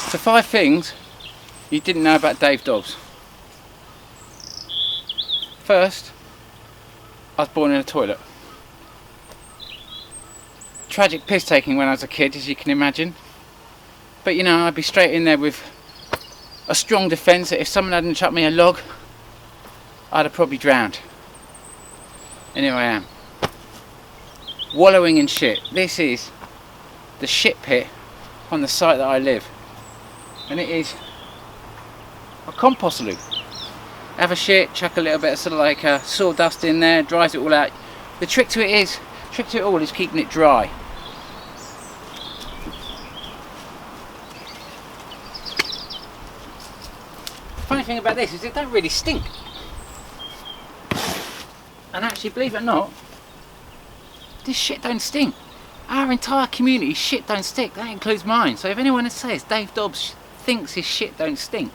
So 5 things you didn't know about Dave Dobbs. First, I was born in a toilet. Tragic piss taking when I was a kid, as you can imagine. But you know, I'd be straight in there with a strong defence that if someone hadn't chucked me a log, I'd have probably drowned. And here I am, wallowing in shit. This is the shit pit on the site that I live. And it is a compost loop. Have a shit, chuck a little bit of sort of like sawdust in there, dries it all out. The trick to it all is keeping it dry. The funny thing about this is it don't really stink. And actually, believe it or not, this shit don't stink. Our entire community shit don't stink. That includes mine. So if anyone says Dave Dobbs thinks his shit don't stink,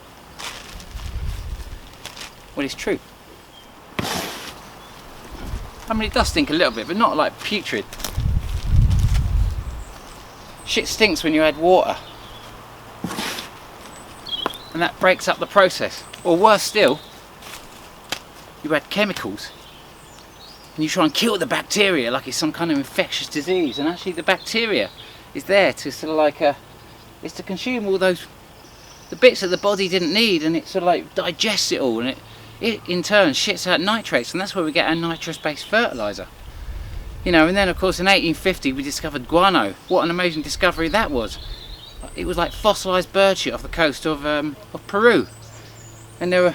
well, it's true. I mean, it does stink a little bit, but not like putrid. Shit stinks when you add water, and that breaks up the process. Or worse still, you add chemicals and you try and kill the bacteria like it's some kind of infectious disease, and actually the bacteria is there to sort of like it's to consume all the bits that the body didn't need, and it sort of like digests it all, and it in turn shits out nitrates, and that's where we get our nitrous based fertiliser. You know, and then of course in 1850 we discovered guano. What an amazing discovery that was. It was like fossilised bird shit off the coast of Peru, and there were,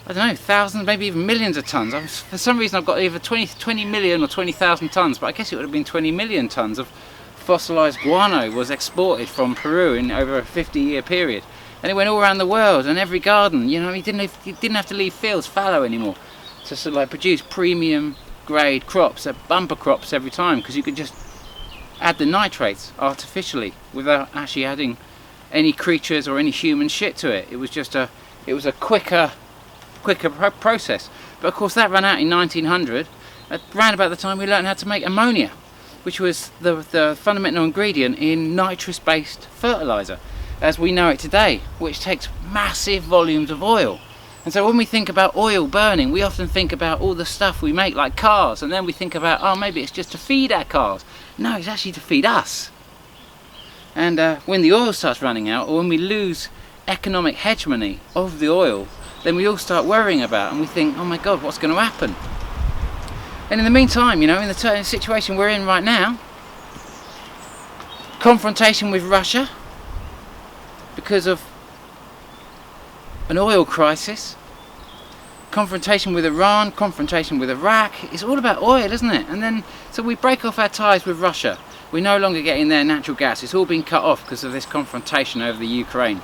I don't know, thousands, maybe even millions of tons. For some reason I've got either 20 million or 20,000 tons, but I guess it would have been 20 million tons of fossilised guano was exported from Peru in over a 50-year period. And it went all around the world, and every garden, you know, you didn't have to leave fields fallow anymore to sort of like produce premium grade crops, bumper crops every time, because you could just add the nitrates artificially without actually adding any creatures or any human shit to it. It was just a quicker process. But of course that ran out in 1900, around about the time we learned how to make ammonia, which was the fundamental ingredient in nitrous based fertiliser as we know it today, which takes massive volumes of oil. And so when we think about oil burning, we often think about all the stuff we make like cars, and then we think about, oh, maybe it's just to feed our cars. No, it's actually to feed us. And when the oil starts running out, or when we lose economic hegemony of the oil, then we all start worrying about, and we think, oh my god, what's going to happen? And in the meantime, you know, in the situation we're in right now, confrontation with Russia because of an oil crisis, confrontation with Iran, confrontation with Iraq. It's all about oil, isn't it? And then, so we break off our ties with Russia. We're no longer getting their natural gas. It's all been cut off because of this confrontation over the Ukraine.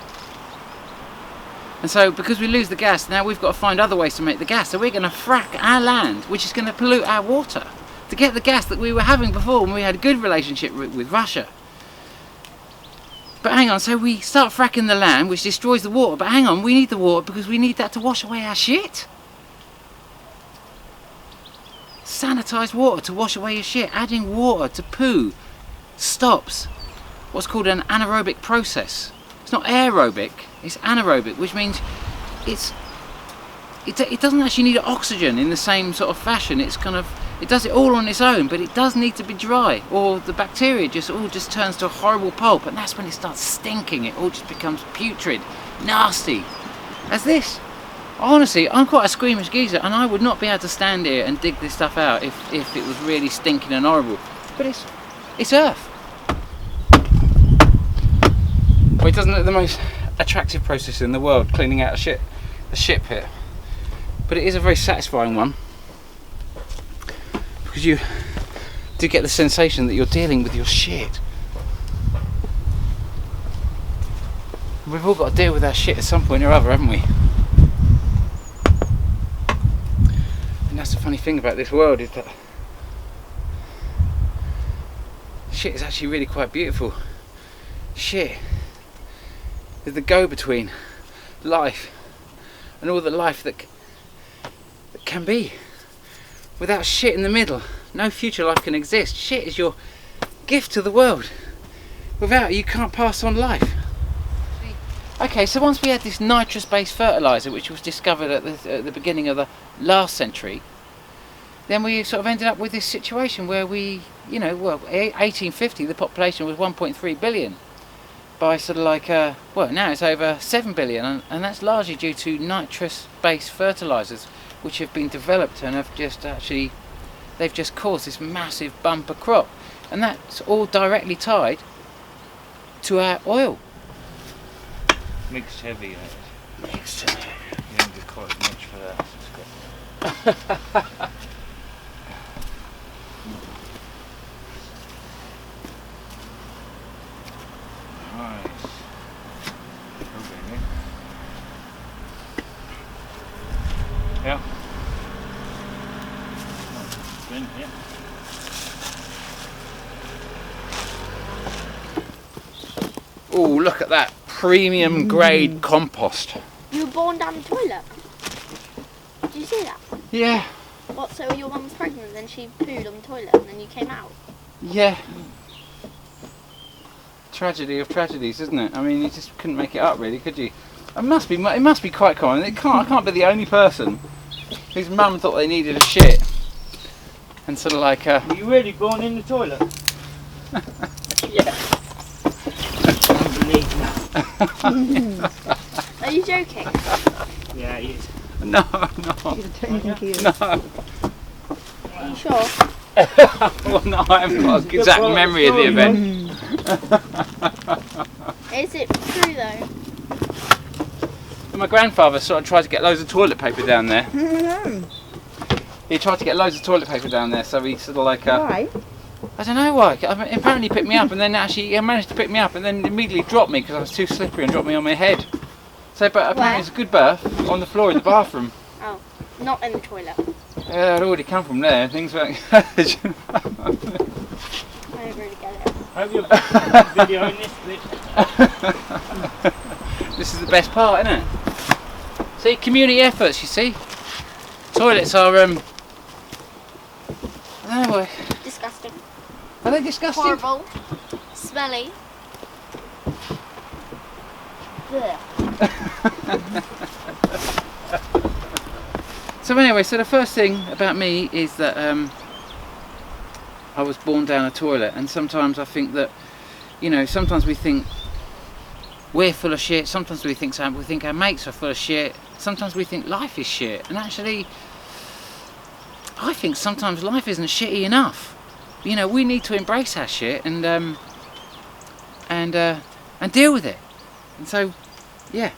And so, because we lose the gas, now we've got to find other ways to make the gas. So we're going to frack our land, which is going to pollute our water, to get the gas that we were having before when we had a good relationship with Russia. But hang on, so we start fracking the land, which destroys the water. But hang on, we need the water because we need that to wash away our shit. Sanitised water to wash away your shit. Adding water to poo stops what's called an anaerobic process. It's not aerobic, it's anaerobic, which means it doesn't actually need oxygen in the same sort of fashion. It's kind of, it does it all on its own, but it does need to be dry, or the bacteria just turns to a horrible pulp, and that's when it starts stinking. It all just becomes putrid, nasty. As this. Honestly, I'm quite a squeamish geezer, and I would not be able to stand here and dig this stuff out if it was really stinking and horrible. But it's earth. Well, it doesn't look the most attractive process in the world, cleaning out a shit pit, but it is a very satisfying one, because you do get the sensation that you're dealing with your shit. We've all got to deal with our shit at some point or other, haven't we? And that's the funny thing about this world, is that shit is actually really quite beautiful. Shit is the go-between life and all the life that can be. Without shit in the middle, no future life can exist. Shit is your gift to the world. Without it, you can't pass on life. Okay, so once we had this nitrous-based fertiliser, which was discovered at the beginning of the last century, then we sort of ended up with this situation where we, 1850 the population was 1.3 billion. By sort of like, now it's over 7 billion, and that's largely due to nitrous-based fertilisers, which have been developed and have they've just caused this massive bumper crop, and that's all directly tied to our oil. Mixed heavy, Mixed. you don't get quite as much for that. Nice. Okay. Yeah. Then, yeah. Oh, look at that premium grade compost. You were born down the toilet. Did you see that? Yeah. What, so your mum was pregnant, then she pooed on the toilet, and then you came out? Yeah. Tragedy of tragedies, isn't it? I mean, you just couldn't make it up, really, could you? It must be quite common. I can't be the only person whose mum thought they needed a shit, and sort of like. Were you really born in the toilet? Yeah. Are you joking? Yeah, he is. No. Are you sure? Well, no, I haven't got an exact memory of the event. Is it true though? My grandfather sort of tried to get loads of toilet paper down there. He tried to get loads of toilet paper down there, so he sort of like. Why? I don't know why. I mean, apparently he picked me up, and then actually he managed to pick me up, and then immediately dropped me because I was too slippery and dropped me on my head. So, but apparently it's a good berth on the floor in the bathroom. Oh, not in the toilet. Yeah, I'd already come from there. Things were. I don't really get it. Hope you're videoing this bit. This is the best part, isn't it? See, community efforts. You see, toilets are I don't know. Disgusting. Are they disgusting? Horrible. Smelly. Blech. So anyway, so the first thing about me is that I was born down a toilet, and sometimes I think that, sometimes we think we're full of shit, sometimes we think our mates are full of shit, sometimes we think life is shit, and actually I think sometimes life isn't shitty enough. We need to embrace our shit and deal with it. And so, yeah,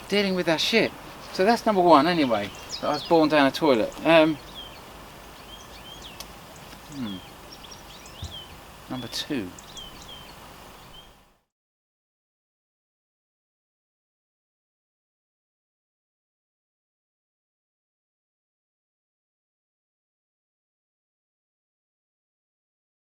dealing with our shit. So that's number one, anyway. That I was born down a toilet. Number two.